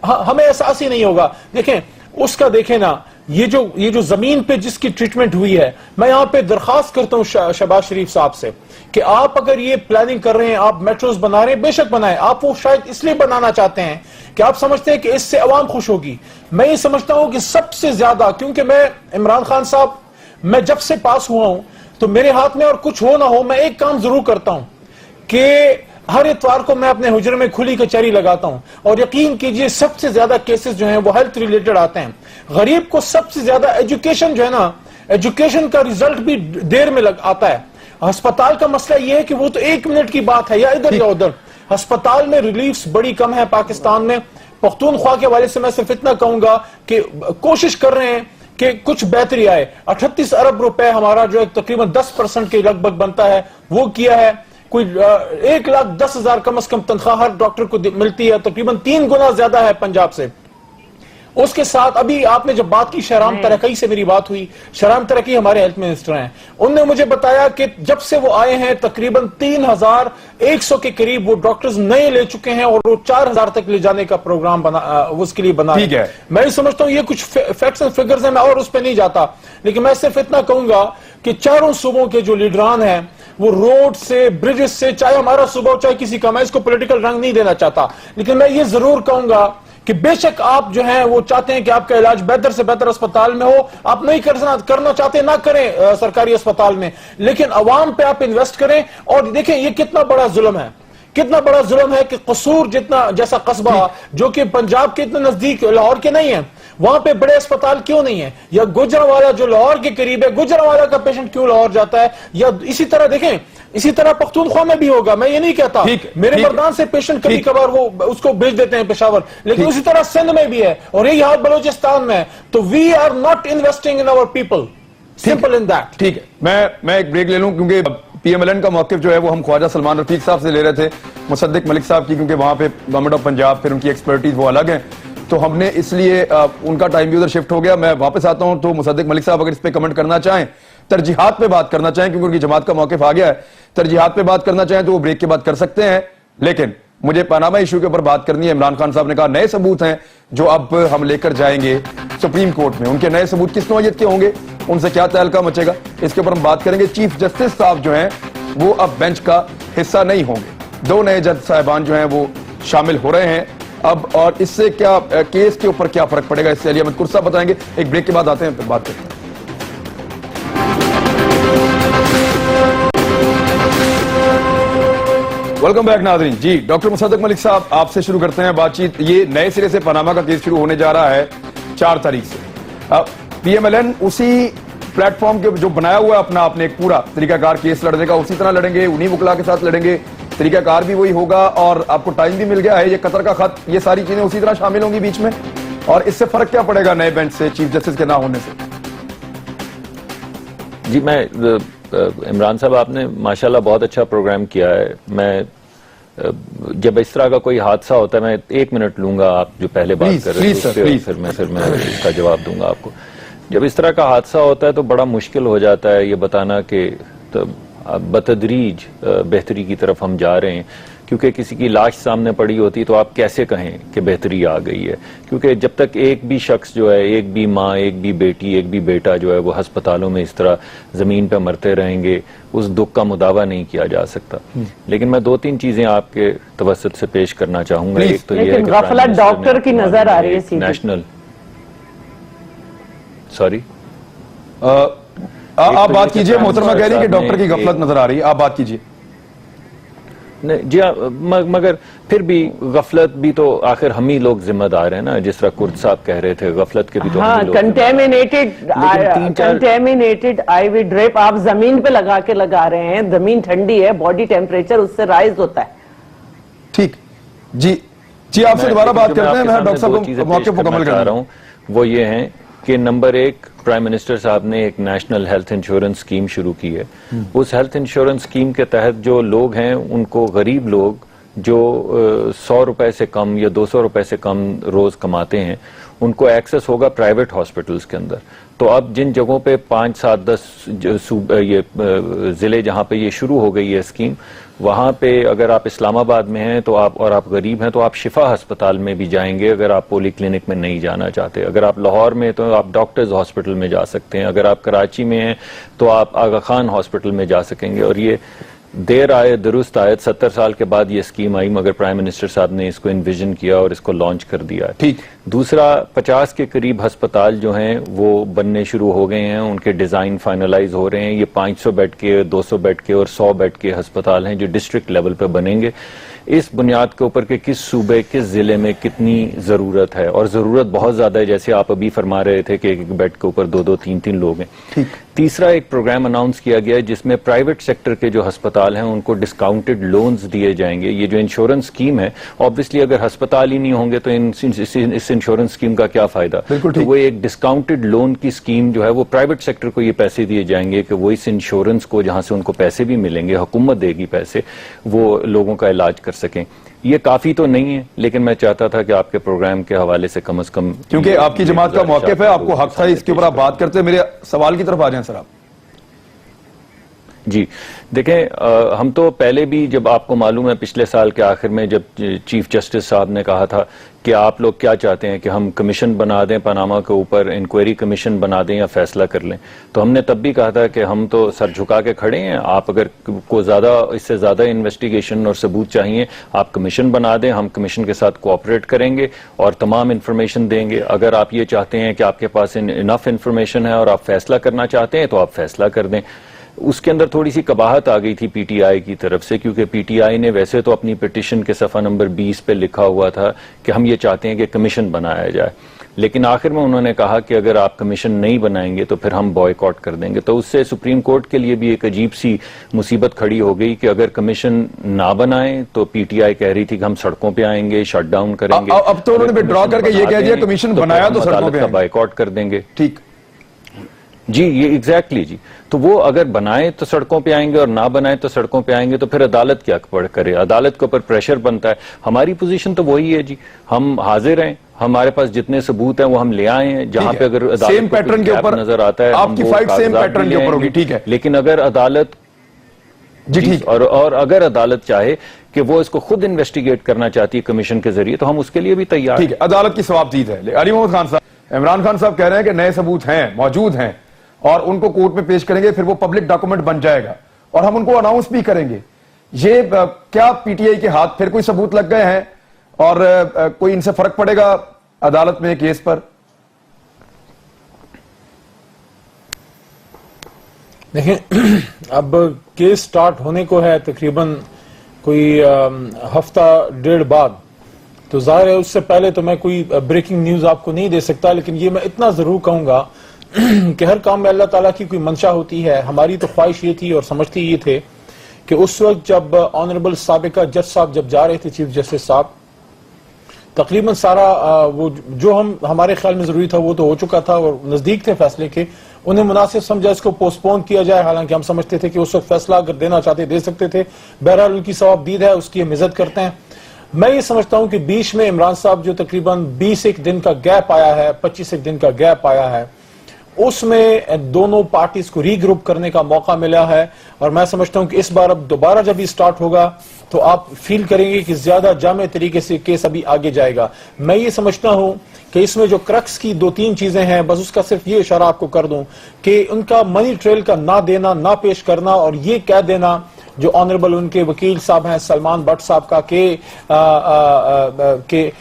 हमें एहसास ही नहीं होगा। देखें उसका, देखें ना, ये जो जमीन पे जिसकी ट्रीटमेंट हुई है, मैं यहां पे दरखास्त करता हूं शहबाज शरीफ साहब से कि आप अगर ये प्लानिंग कर रहे हैं, आप मेट्रोज बना रहे हैं, बेशक बनाएं, आप वो शायद इसलिए बनाना चाहते हैं कि आप समझते हैं कि इससे अवाम खुश होगी। मैं ये समझता हूं कि सबसे ज्यादा, क्योंकि मैं इमरान खान साहब, मैं जब से पास हुआ हूं तो मेरे हाथ में और कुछ हो ना हो, मैं एक काम जरूर करता हूं कि हर इतवार को मैं अपने हुजरे में खुली कचहरी लगाता हूं, और यकीन कीजिए सबसे ज्यादा केसेस जो हैं वो हेल्थ रिलेटेड आते हैं। गरीब को सबसे ज्यादा एजुकेशन जो है ना, एजुकेशन का रिजल्ट भी देर में आता है। अस्पताल का मसला यह है कि वो तो 1 मिनट की बात है, या इधर या उधर। अस्पताल में रिलीफ्स बड़ी कम है पाकिस्तान में। पख्तूनख्वा के हवाले से मैं सिर्फ इतना कहूंगा कि कोशिश कर रहे हैं कि कुछ बेहतरी आए। 38 अरब रुपए हमारा जो है तकरीबन 10% के लगभग बनता है, वो किया है। कोई 1,10,000 कम से कम तनख्वाह हर डॉक्टर को मिलती है, तकरीबन 3 गुना ज्यादा है पंजाब से। उसके साथ अभी आपने जब बात की शहराम तरक्की से, मेरी बात हुई, शहराम तरक्की हमारे हेल्थ मिनिस्टर हैं, उन्होंने मुझे बताया कि जब से वो आए हैं तकरीबन 3,100 के करीब वो डॉक्टर्स नए ले चुके हैं और वो 4,000 तक ले जाने का प्रोग्राम उसके लिए बना है। मैं समझता हूं ये कुछ फैक्ट्स एंड फिगर्स हैं, मैं और उस पर नहीं जाता, लेकिन मैं सिर्फ इतना कहूंगा कि चारों सूबों के जो लीडरान हैं वो रोड से, ब्रिजेस से, चाहे हमारा सूबा हो चाहे किसी का, मैं इसको पॉलिटिकल रंग नहीं देना चाहता, लेकिन मैं ये जरूर कहूंगा कि बेशक आप जो हैं वो चाहते हैं कि आपका इलाज बेहतर से बेहतर अस्पताल में हो, आप नहीं करना चाहते ना करें सरकारी अस्पताल में, लेकिन अवाम पे आप इन्वेस्ट करें। और देखें ये कितना बड़ा जुल्म है, कितना बड़ा जुल्म है कि कसूर जैसा कस्बा जो कि पंजाब के इतने नजदीक लाहौर के नहीं है, वहां पे बड़े अस्पताल क्यों नहीं है? या गुजरावाला जो लाहौर के करीब है, गुजरावाला का पेशेंट क्यों लाहौर जाता है? या इसी तरह देखें, इसी तरह पख्तूनख्वा में भी होगा, मैं ये नहीं कहता, मेरे मर्दान से पेशेंट कभी कभार वो उसको भेज देते हैं पेशावर, लेकिन उसी तरह सिंध में भी है और यही हाल बलोचिस्तान में है। तो we are not investing in our people, simple in that. ठीक है, मैं एक ब्रेक ले लूं, क्योंकि पीएमएलएन का मौकिफ जो है वो हम ख्वाजा सलमान रफीक साहब से ले रहे थे, मुसद्दिक मलिक साहब की, क्योंकि वहां पे गवर्नमेंट ऑफ पंजाब, फिर उनकी एक्सपर्टीज वो अलग है, तो हमने इसलिए उनका टाइम भी उधर शिफ्ट हो गया। मैं वापस आता हूं, तो मुसद्दिक मलिक साहब अगर इस पे कमेंट करना चाहें, तरजीहात पे बात करना चाहें, क्योंकि उनकी जमात का मौकिफ आ गया है, तरजीहात पे बात करना चाहें तो वो ब्रेक के बाद कर सकते हैं। लेकिन मुझे पनामा इशू के ऊपर बात करनी है। इमरान खान साहब ने कहा नए सबूत हैं जो अब हम लेकर जाएंगे सुप्रीम कोर्ट में। उनके नए सबूत किस नौयत के होंगे, उनसे क्या तहलका मचेगा, इसके ऊपर हम बात करेंगे। चीफ जस्टिस साहब जो हैं वो अब बेंच का हिस्सा नहीं होंगे, 2 नए जज साहिबान जो हैं वो शामिल हो रहे हैं अब, और इससे क्या केस के ऊपर क्या फर्क पड़ेगा, इससे अली अहमद कुर्सा बताएंगे। एक ब्रेक के बाद आते हैं, फिर बात करते हैं। वेलकम बैक नाज़रीन। जी डॉक्टर मुसद्दिक मलिक साहब, आपसे शुरू करते हैं बातचीत। ये नए सिरे से पनामा का केस शुरू होने जा रहा है 4 तारीख से। पीएमएलएन उसी प्लेटफॉर्म के जो बनाया हुआ है अपना, आपने एक पूरा तरीकाकार केस लड़ने का, उसी तरह लड़ेंगे, उन्हीं वकला के साथ लड़ेंगे, तरीकाकार भी वही होगा और आपको टाइम भी मिल गया है, ये कतर का खत, ये सारी चीजें उसी तरह शामिल होंगी बीच में, और इससे फर्क क्या पड़ेगा नए बेंच से, चीफ जस्टिस के ना होने से? जी, मैं इमरान साहब, आपने माशाल्लाह बहुत अच्छा प्रोग्राम किया है। मैं जब इस तरह का कोई हादसा होता है, मैं 1 मिनट लूंगा, आप जो पहले बात कर रहे थे, फिर मैं इसका जवाब दूंगा आपको। जब इस तरह का हादसा होता है तो बड़ा मुश्किल हो जाता है ये बताना कि तो बतदरीज बेहतरी की तरफ हम जा रहे हैं, क्योंकि किसी की लाश सामने पड़ी होती तो आप कैसे कहें कि बेहतरी आ गई है, क्योंकि जब तक एक भी शख्स जो है, एक भी माँ, एक भी बेटी, एक भी बेटा जो है वो अस्पतालों में इस तरह जमीन पर मरते रहेंगे, उस दुख का मुदावा नहीं किया जा सकता। लेकिन मैं 2-3 चीजें आपके तवस्सुत से पेश करना चाहूंगा। एक तो ये है कि गफलत डॉक्टर की नजर आ रही है नेशनल, सॉरी, आप बात कीजिए, मोहतरमा कह रही है कि डॉक्टर की गफलत नजर आ रही है, आप बात कीजिए। नहीं जी, मगर फिर भी गफलत भी तो आखिर हम ही लोग जिम्मेदार हैं ना, जिस तरह कुर्द साहब कह रहे थे, गफलत के भी तो हम ही लोग। कंटेमिनेटेड आईवी ड्रिप आप जमीन पे लगा रहे हैं, जमीन ठंडी है, बॉडी टेम्परेचर उससे राइज होता है। ठीक जी, आपसे दोबारा बात करते हैं। मैं डॉक्टर साहब को मौके पर मुकम्मल कर रहा हूं, वो ये है कि नंबर 1, प्राइम मिनिस्टर साहब ने एक नेशनल हेल्थ इंश्योरेंस स्कीम शुरू की है। उस हेल्थ इंश्योरेंस स्कीम के तहत जो लोग हैं, उनको, गरीब लोग जो 100 रुपए से कम या 200 रुपए से कम रोज कमाते हैं, उनको एक्सेस होगा प्राइवेट हॉस्पिटल्स के अंदर। तो अब जिन जगहों पे 5, 7, 10 ये जिले जहां पे ये शुरू हो गई है स्कीम, वहां पे अगर आप इस्लामाबाद में हैं तो आप, और आप गरीब हैं, तो आप शिफा अस्पताल में भी जाएंगे अगर आप पोली क्लिनिक में नहीं जाना चाहते। अगर आप लाहौर में तो आप डॉक्टर्स हॉस्पिटल में जा सकते हैं, अगर आप कराची में हैं तो आप आगा खान हॉस्पिटल में जा सकेंगे। और ये देर आए दुरुस्त आए, 70 साल के बाद ये स्कीम आई, मगर प्राइम मिनिस्टर साहब ने इसको इन्विजन किया और इसको लॉन्च कर दिया है। ठीक। दूसरा, 50 के करीब अस्पताल जो हैं वो बनने शुरू हो गए हैं, उनके डिजाइन फाइनलाइज हो रहे हैं। ये 500 बेड के, 200 बेड के और 100 बेड के अस्पताल हैं जो डिस्ट्रिक्ट लेवल पे बनेंगे। इस बुनियाद के ऊपर कि किस सूबे, किस जिले में कितनी जरूरत है, और जरूरत बहुत ज्यादा है, जैसे आप अभी फरमा रहे थे कि एक बेड के ऊपर 2-2, 3-3 लोग हैं। तीसरा, एक प्रोग्राम अनाउंस किया गया है जिसमें प्राइवेट सेक्टर के जो अस्पताल हैं उनको डिस्काउंटेड लोन्स दिए जाएंगे। ये जो इंश्योरेंस स्कीम है, ऑब्वियसली अगर अस्पताल ही नहीं होंगे तो इस इंश्योरेंस स्कीम का क्या फायदा। तो वो एक डिस्काउंटेड लोन की स्कीम जो है, वो प्राइवेट सेक्टर को ये पैसे दिए जाएंगे कि वो इस इंश्योरेंस को, जहां से उनको पैसे भी मिलेंगे, हुकूमत देगी पैसे, वो लोगों का इलाज कर सकें। ये काफी तो नहीं है, लेकिन मैं चाहता था कि आपके प्रोग्राम के हवाले से कम क्योंकि आपकी जमात का मौक़िफ़ है, आपको हक था, इसके ऊपर आप बात करते हैं। मेरे सवाल की तरफ आ जाएं सर आप। जी देखें, हम तो पहले भी, जब आपको मालूम है पिछले साल के आखिर में जब चीफ जस्टिस साहब ने कहा था कि आप लोग क्या चाहते हैं कि हम कमीशन बना दें, पनामा के ऊपर इंक्वायरी कमीशन बना दें या फैसला कर लें, तो हमने तब भी कहा था कि हम तो सर झुका के खड़े हैं। आप अगर को ज्यादा, इससे ज्यादा इन्वेस्टिगेशन और सबूत चाहिए, आप कमीशन बना दें, हम कमीशन के साथ कोऑपरेट करेंगे और तमाम इंफॉर्मेशन देंगे। अगर आप ये चाहते हैं कि आपके पास इनफ इंफॉर्मेशन है और आप फैसला करना चाहते हैं तो आप फैसला कर दें। उसके अंदर थोड़ी सी कबाहत आ गई थी पीटीआई की तरफ से, क्योंकि पीटीआई ने वैसे तो अपनी पिटीशन के सफ़ा नंबर 20 पे लिखा हुआ था कि हम ये चाहते हैं कि कमीशन बनाया जाए, लेकिन आखिर में उन्होंने कहा कि अगर आप कमीशन नहीं बनाएंगे तो फिर हम बॉयकॉट कर देंगे। तो उससे सुप्रीम कोर्ट के लिए भी एक अजीब सी मुसीबत खड़ी हो गई कि अगर कमीशन ना बनाए तो पीटीआई कह रही थी कि हम सड़कों पे आएंगे, शट डाउन करेंगे। अब तो उन्होंने विड्रॉ करके ये कह दिया कमीशन बनाया तो सड़कों पे बॉयकॉट कर देंगे। ठीक जी, ये एग्जैक्टली जी। तो वो अगर बनाए तो सड़कों पे आएंगे और ना बनाए तो सड़कों पे आएंगे, तो फिर अदालत क्या करे? अदालत के ऊपर प्रेशर बनता है। हमारी पोजीशन तो वही है जी, हम हाजिर हैं, हमारे पास जितने सबूत हैं वो हम ले आए हैं। जहां पे अगर अदालत सेम पैटर्न के ऊपर नजर आता है, आपकी फाइट सेम पैटर्न के ऊपर होगी। ठीक है, लेकिन अगर अदालत जी ठीक, और अगर अदालत चाहे कि वो इसको खुद इन्वेस्टिगेट करना चाहती है कमीशन के जरिए, तो हम उसके लिए भी तैयार। ठीक है, अदालत की सवाबदीद है। अली मोहम्मद खान साहब, इमरान खान साहब कह रहे हैं कि नए सबूत हैं, मौजूद हैं और उनको कोर्ट में पेश करेंगे, फिर वो पब्लिक डॉक्यूमेंट बन जाएगा और हम उनको अनाउंस भी करेंगे। ये क्या पीटीआई के हाथ फिर कोई सबूत लग गए हैं और कोई इनसे फर्क पड़ेगा अदालत में केस पर? देखें, अब केस स्टार्ट होने को है तकरीबन कोई हफ्ता डेढ़ बाद, तो जाहिर है उससे पहले तो मैं कोई ब्रेकिंग न्यूज आपको नहीं दे सकता, लेकिन ये मैं इतना जरूर कहूंगा कि हर काम में अल्लाह ताला की कोई मंशा होती है। हमारी तो ख्वाहिश ये थी और समझते ये थे कि उस वक्त जब ऑनरेबल साबिका जज साहब जब जा रहे थे, चीफ जस्टिस साहब, तकरीबन सारा वो जो हमारे ख्याल में जरूरी था वो तो हो चुका था और नजदीक थे फैसले के। उन्हें मुनासिब समझा इसको पोस्टपोन किया जाए, हालांकि हम समझते थे कि उस वक्त फैसला अगर देना चाहते दे सकते थे। बहरहाल उनकी सवाबदीद है, उसकी हम इज्जत करते हैं। मैं ये समझता हूं कि बीच में इमरान साहब जो तकरीबन 20 एक दिन का गैप आया है, 25 एक दिन का गैप आया है, उसमें दोनों पार्टीज को रीग्रुप करने का मौका मिला है। और मैं समझता हूं कि इस बार अब दोबारा जब ये स्टार्ट होगा तो आप फील करेंगे कि ज्यादा जामे तरीके से केस अभी आगे जाएगा। मैं ये समझता हूं कि इसमें जो क्रक्स की 2-3 चीजें हैं, बस उसका सिर्फ ये इशारा आपको कर दूं कि उनका मनी ट्रेल का ना देना, ना पेश करना और ये कह देना जो ऑनरेबल उनके वकील साहब हैं सलमान भट्ट साहब का कि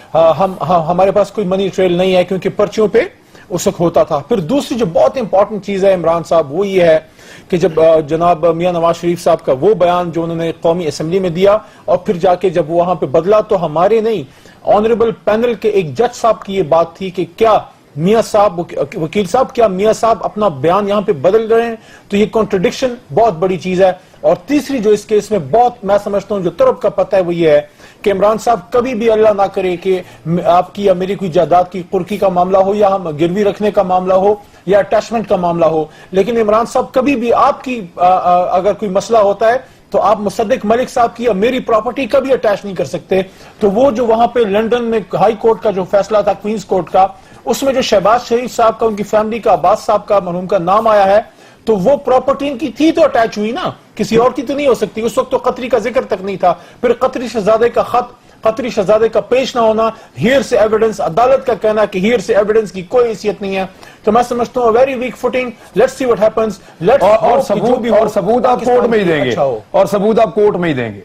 हमारे पास कोई मनी ट्रेल नहीं है क्योंकि पर्चियों पे उस वक्त होता था। फिर दूसरी जो बहुत इंपॉर्टेंट चीज है इमरान साहब, वो ये है कि जब जनाब मियां नवाज शरीफ साहब का वो बयान जो उन्होंने कौमी असेंबली में दिया और फिर जाके जब वो वहां पे बदला, तो हमारे नहीं ऑनरेबल पैनल के एक जज साहब की ये बात थी कि क्या मियां साहब, वकील साहब, क्या मियां साहब अपना बयान यहां पे बदल रहे हैं? तो ये कॉन्ट्रडिक्शन बहुत बड़ी चीज है। और तीसरी जो इस केस में बहुत मैं समझता हूं जो तरफ का पता है वो ये है कि इमरान साहब कभी भी अल्लाह ना करे कि आपकी या मेरी कोई जायदाद की कुर्की का मामला हो या हम गिरवी रखने का मामला हो या अटैचमेंट का मामला हो, लेकिन इमरान साहब कभी भी आपकी अगर कोई मसला होता है तो आप मुसद्दिक मलिक साहब की या मेरी प्रॉपर्टी कभी अटैच नहीं कर सकते। तो वो जो वहां पे लंदन में हाई कोर्ट का जो फैसला था, क्वींस कोर्ट का, उसमें जो शहबाज शरीफ साहब का, उनकी फैमिली का, अब्बास साहब का, मरहूम का नाम आया है, तो वो प्रॉपर्टी इनकी थी तो अटैच हुई ना, किसी और की तो नहीं हो सकती। उस वक्त तो कतरी का जिक्र तक नहीं था। फिर कतरी शहजादे का खत, कतरी शहजादे का पेश ना होना, हियर से एविडेंस, अदालत का कहना कि हियर से एविडेंस की कोई हैसियत नहीं है। तो मैं समझता हूं very weak footing. Let's see what happens. और सबूत आप कोर्ट में ही देंगे, और सबूत आप कोर्ट में ही देंगे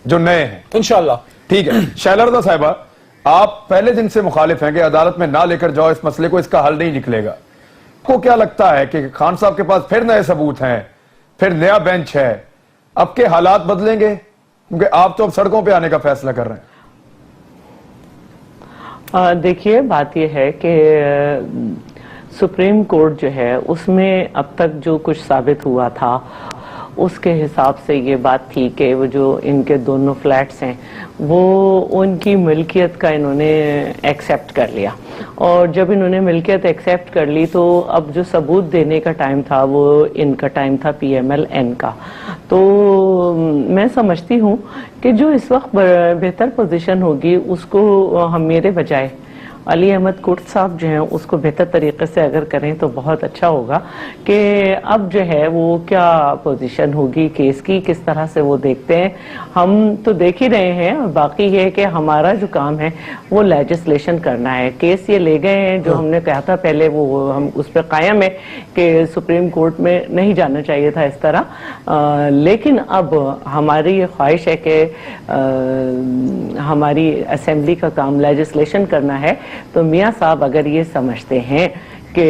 जो नए हैं इंशाल्लाह। ठीक है। शैलरदा साहिबा, आप पहले दिन से मुखालिफ हैं कि अदालत में ना लेकर जाओ इस मसले को, इसका हल नहीं निकलेगा। को क्या लगता है कि खान साहब के पास फिर नए सबूत हैं, फिर नया बेंच है, अब के हालात बदलेंगे? क्योंकि आप तो अब सड़कों पे आने का फैसला कर रहे हैं। देखिए, बात यह है कि सुप्रीम कोर्ट जो है उसमें अब तक जो कुछ साबित हुआ था उसके हिसाब से ये बात थी कि वो जो इनके दोनों फ्लैट्स हैं वो उनकी मिल्कियत का इन्होंने एक्सेप्ट कर लिया। और जब इन्होंने मिल्कियत एक्सेप्ट कर ली तो अब जो सबूत देने का टाइम था वो इनका टाइम था PMLN का। तो मैं समझती हूँ कि जो इस वक्त बेहतर पोजीशन होगी उसको हम मेरे बजाय अली अहमद कुर्द साहब जो हैं उसको बेहतर तरीके से अगर करें तो बहुत अच्छा होगा कि अब जो है वो क्या पोजीशन होगी केस की, किस तरह से वो देखते हैं। हम तो देख ही रहे हैं और बाकी ये है कि हमारा जो काम है वो लेजिस्लेशन करना है। केस ये ले गए हैं जो हमने कहा था पहले, वो हम उस पर कायम है कि सुप्रीम कोर्ट में नहीं जाना चाहिए था इस तरह। लेकिन अब हमारी ये ख्वाहिश है कि हमारी असेंबली का काम लेजिस्लेशन करना है। तो मियां साहब अगर ये समझते हैं कि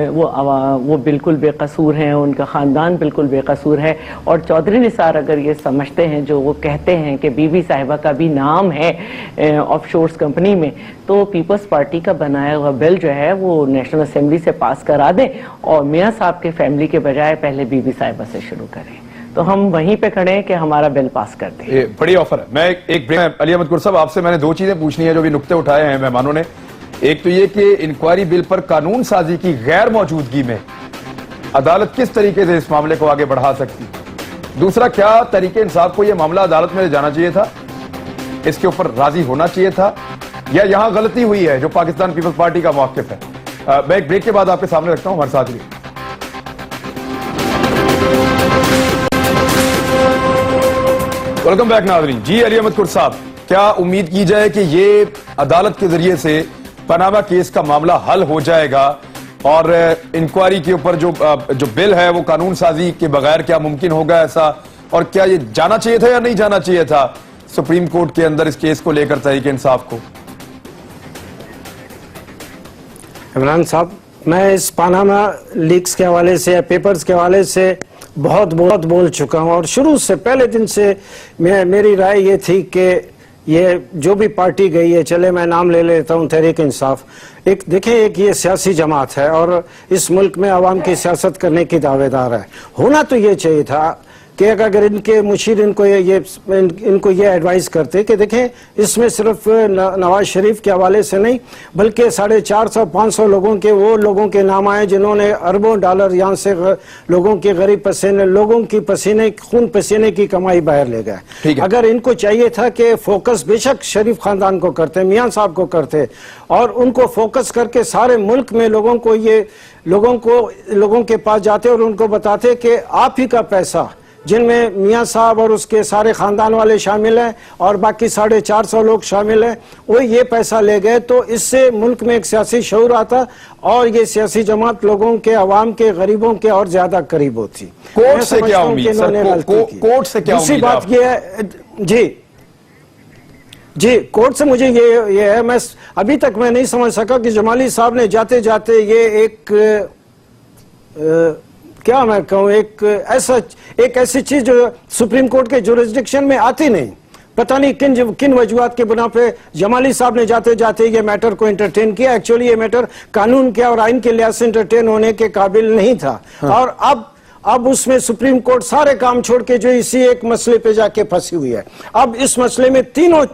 वो बिल्कुल बेकसूर हैं, उनका ख़ानदान बिल्कुल बेकसूर है, और चौधरी निसार अगर ये समझते हैं जो वो कहते हैं कि बीबी साहिबा का भी नाम है ऑफशोर्स कंपनी में, तो पीपल्स पार्टी का बनाया हुआ बिल जो है वो नेशनल असेंबली से पास करा दें और मियां साहब के फैमिली के बजाय पहले बीबी साहिबा से शुरू करें। तो हम वहीं पे खड़े हैं कि हमारा बिल पास कर दें। बड़ी ऑफर है। मैं एक अली अहमद कुर्द साहब, आपसे मैंने 2 चीजें पूछनी है जो भी नुक्ते उठाए हैं मेहमानों ने। एक तो ये कि इंक्वायरी बिल पर कानून साजी की गैर मौजूदगी में अदालत किस तरीके से इस मामले को आगे बढ़ा सकती है। दूसरा, क्या तरीके इंसाफ को यह मामला अदालत में ले जाना चाहिए था, इसके ऊपर राजी होना चाहिए था, या यहां गलती हुई है जो पाकिस्तान पीपल्स पार्टी का मौक़िफ़ है। मैं एक ब्रेक के बाद आपके सामने रखता हूं, हमारे साथ रहिए। वेलकम बैक नाज़रीन। जी अली अहमद कुर्द साहब, क्या उम्मीद की जाए कि ये अदालत के जरिए से पनामा केस का मामला हल हो जाएगा और इंक्वायरी के ऊपर जो बिल है वो कानून साजी के बगैर क्या मुमकिन होगा ऐसा, और क्या ये जाना चाहिए था या नहीं जाना चाहिए था सुप्रीम कोर्ट के अंदर इस केस को लेकर तहरीक इंसाफ को? इमरान साहब, मैं इस पनामा लीक्स के हवाले से, पेपर्स के हवाले से बहुत बोल चुका हूं और शुरू से पहले दिन से मेरी राय ये थी कि ये जो भी पार्टी गई है, चले मैं नाम ले लेता हूं तहरीक इंसाफ, एक देखें एक ये सियासी जमात है और इस मुल्क में आवाम की सियासत करने की दावेदार है। होना तो ये चाहिए था कि अगर इनके मुशीर इनको इनको ये एडवाइस करते कि देखें इसमें सिर्फ नवाज शरीफ के हवाले से नहीं बल्कि 450-500 लोगों के वो लोगों के नाम आए जिन्होंने अरबों डॉलर यहाँ से लोगों के गरीब पसीने लोगों की खून पसीने की कमाई बाहर ले गए। अगर इनको चाहिए था कि फोकस बेशक शरीफ खानदान को करते, मियाँ साहब को करते और उनको फोकस करके सारे मुल्क में लोगों के पास जाते और उनको बताते कि आप ही का पैसा जिनमें मियाँ साहब और उसके सारे खानदान वाले शामिल हैं और बाकी 450 लोग शामिल हैं, वो ये पैसा ले गए, तो इससे मुल्क में एक सियासी शऊर आता और ये सियासी जमात लोगों के, अवाम के, गरीबों के और ज्यादा करीब होती। कोर्ट से क्या उम्मीद सर? कोर्ट से क्या दूसरी बात ये है जी कोर्ट से मुझे ये है, मैं अभी तक मैं नहीं समझ सका कि जमाली साहब ने जाते जाते ये एक क्या मैं कहूँ एक ऐसी चीज जो सुप्रीम कोर्ट के जुरिस्डिक्शन में आती नहीं, पता नहीं किन वजूहात के बुना पे जमाली साहब ने जाते जाते ये मैटर को एंटरटेन किया। एक्चुअली ये मैटर कानून के और आइन के लिहाज से एंटरटेन होने के काबिल नहीं था। और अब उसमें सुप्रीम कोर्ट सारे काम छोड़ के जो इसी एक मसले पे जाके फंसी हुई है। अब इस मसले में तीनों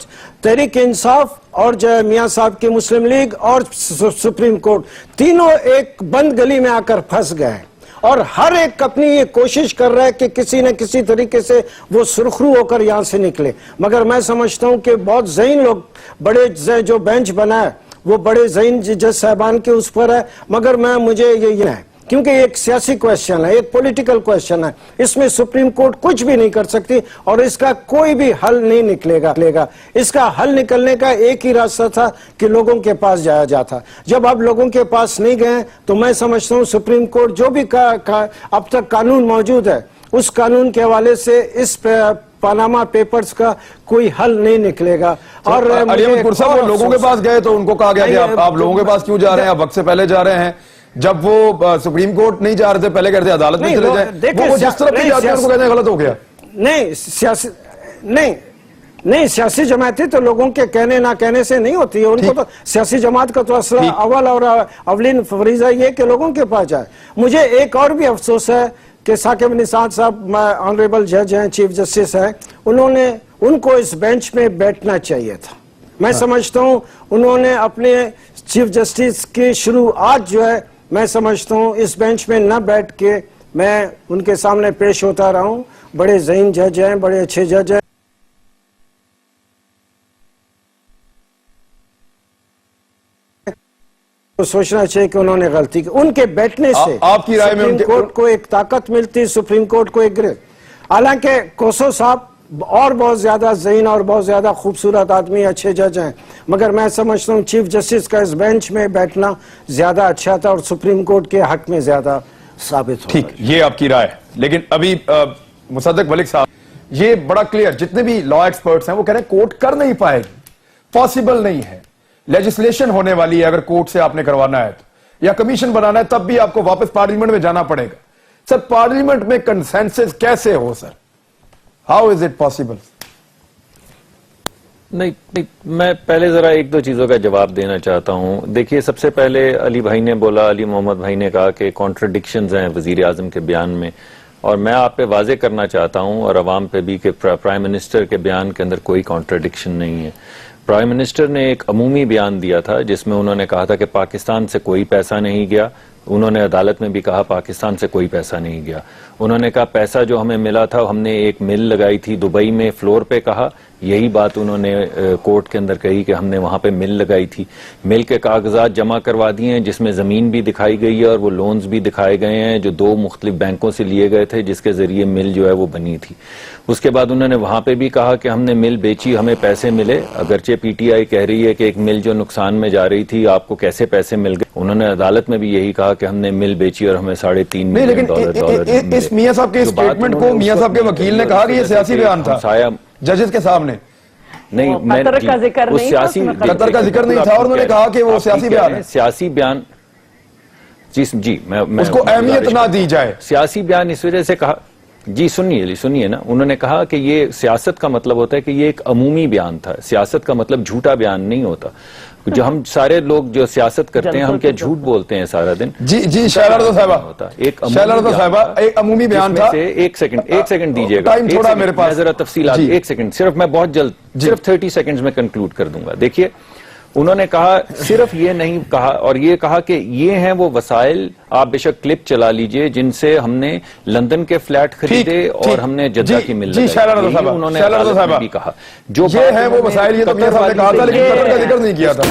तहरीक इंसाफ और जो मियाँ साहब की मुस्लिम लीग और सुप्रीम कोर्ट तीनों एक बंद गली में आकर फंस गए और हर एक अपनी ये कोशिश कर रहा है कि किसी न किसी तरीके से वो सुरखरू होकर यहाँ से निकले। मगर मैं समझता हूँ कि बहुत ज़हीन लोग, बड़े जो बेंच बना है वो बड़े ज़हीन जज साहबान के उस पर है, मगर मुझे ये है क्योंकि एक सियासी क्वेश्चन है, एक पॉलिटिकल क्वेश्चन है, इसमें सुप्रीम कोर्ट कुछ भी नहीं कर सकती और इसका कोई भी हल नहीं निकलेगा। इसका हल निकलने का एक ही रास्ता था कि लोगों के पास जाया जाता। जब आप लोगों के पास नहीं गए तो मैं समझता हूँ सुप्रीम कोर्ट जो भी अब तक कानून मौजूद है उस कानून के हवाले से इस पनामा पेपर्स का कोई हल नहीं निकलेगा। और लोगों के पास गए तो उनको कहा गया कि आप लोगों के पास क्यों जा रहे हैं, आप वक्त से पहले जा रहे हैं। जब वो सुप्रीम कोर्ट नहीं जा रहे थे, पहले कहते अदालत में चले जाए, वो जिस तरफ भी जाते हैं उनको कहते हैं गलत हो गया। नहीं सियासी जमातें तो लोगों के कहने ना कहने से नहीं होती है, उनको तो सियासी जमात का तो असला अव्वल और अवलिन फरीजा ये कि लोगों के पास जाए। मुझे एक और भी अफसोस है कि साकिब निसार साहब ऑनरेबल जज हैं, चीफ जस्टिस हैं, उनको इस बेंच में बैठना चाहिए था। मैं समझता हूँ उन्होंने अपने चीफ जस्टिस की शुरुआत जो है मैं समझता हूँ इस बेंच में न बैठ के मैं उनके सामने पेश होता रहा हूँ। बड़े ज़हीन जज हैं, बड़े अच्छे जज हैं। तो सोचना चाहिए कि उन्होंने गलती की। उनके बैठने से आपकी राय में सुप्रीम कोर्ट को एक ताकत मिलती, सुप्रीम कोर्ट को एक गिरे। हालांकि कोसो साहब और बहुत ज्यादा ज़हीन और बहुत ज्यादा खूबसूरत आदमी, अच्छे जज हैं, मगर मैं समझता हूँ चीफ जस्टिस का इस बेंच में बैठना ज्यादा अच्छा था और सुप्रीम कोर्ट के हक में ज्यादा साबित हो। ठीक, ये आपकी राय है। लेकिन अभी मुसद्दक मलिक साहब, ये बड़ा क्लियर, जितने भी लॉ एक्सपर्ट्स हैं वो कह रहे हैं कोर्ट कर नहीं पाएगी, पॉसिबल नहीं है। लेजिस्लेशन होने वाली है, अगर कोर्ट से आपने करवाना है तो, या कमीशन बनाना है तब भी आपको वापस पार्लियामेंट में जाना पड़ेगा। सर, पार्लियामेंट में कंसेंसस कैसे हो sir? How is it possible? नहीं, मैं पहले जरा एक दो चीजों का जवाब देना चाहता हूं। देखिए, सबसे पहले अली भाई ने बोला, अली मोहम्मद भाई ने कहा कि कॉन्ट्रडिक्शंस हैं वजीर आजम के बयान में, और मैं आप पे वाजे करना चाहता हूं और अवाम पे भी कि प्राइम मिनिस्टर के बयान के अंदर कोई कॉन्ट्रडिक्शन नहीं है। प्राइम मिनिस्टर ने एक अमूमी बयान दिया था जिसमें उन्होंने कहा था कि पाकिस्तान से कोई पैसा नहीं गया। उन्होंने अदालत में भी कहा पाकिस्तान से कोई पैसा नहीं गया। उन्होंने कहा पैसा जो हमें मिला था, हमने एक मिल लगाई थी दुबई में, फ्लोर पे कहा, यही बात उन्होंने कोर्ट के अंदर कही कि हमने वहां पे मिल लगाई थी। मिल के कागजात जमा करवा दिए हैं जिसमें जमीन भी दिखाई गई है और वो लोन्स भी दिखाए गए हैं जो 2 मुख्तलिफ बैंकों से लिए गए थे जिसके जरिए मिल जो है वो बनी थी। उसके बाद उन्होंने वहां पे भी कहा कि हमने मिल बेची, हमें पैसे मिले। अगरचे पीटीआई कह रही है कि एक मिल जो नुकसान में जा रही थी, आपको कैसे पैसे मिल गए? उन्होंने अदालत में भी यही कहा कि हमने मिल बेची और हमें $3.5 मिलियन डॉलर। इस मियां साहब के स्टेटमेंट को मियां साहब के वकील ने कहा कि ये सियासी बयान था जजेस के सामने। नहीं, मैं कतर का जिक्र नहीं था, कतर का जिक्र नहीं था और उन्होंने कहा कि वो सियासी बयान है। सियासी बयान जी, मैं उसको अहमियत ना दी जाए। सियासी बयान इस वजह से कहा, जी सुनिए ना, उन्होंने कहा कि ये सियासत का मतलब होता है कि ये एक अमूमी बयान था। सियासत का मतलब झूठा बयान नहीं होता। जो हम सारे लोग जो सियासत करते हैं, हम क्या झूठ बोलते हैं सारा दिन? जी शैलरदा साहिबा होता एक अमूमी बयान था। एक सेकंड दीजिएगा, टाइम थोड़ा मेरे पास, जरा तफसीलात, एक सेकंड सिर्फ, मैं बहुत जल्द, सिर्फ 30 सेकंड्स में कंक्लूड कर दूंगा। देखिए, उन्होंने कहा, सिर्फ ये नहीं कहा, और ये कहा कि ये हैं वो वसाइल, आप बेशक क्लिप चला लीजिए, जिनसे हमने लंदन के फ्लैट खरीदे और हमने जद्दा की मिल लगाई। उन्होंने भी कहा जो ये है वो वसाइल, ये तो कहा था लेकिन कतर का जिक्र नहीं किया था।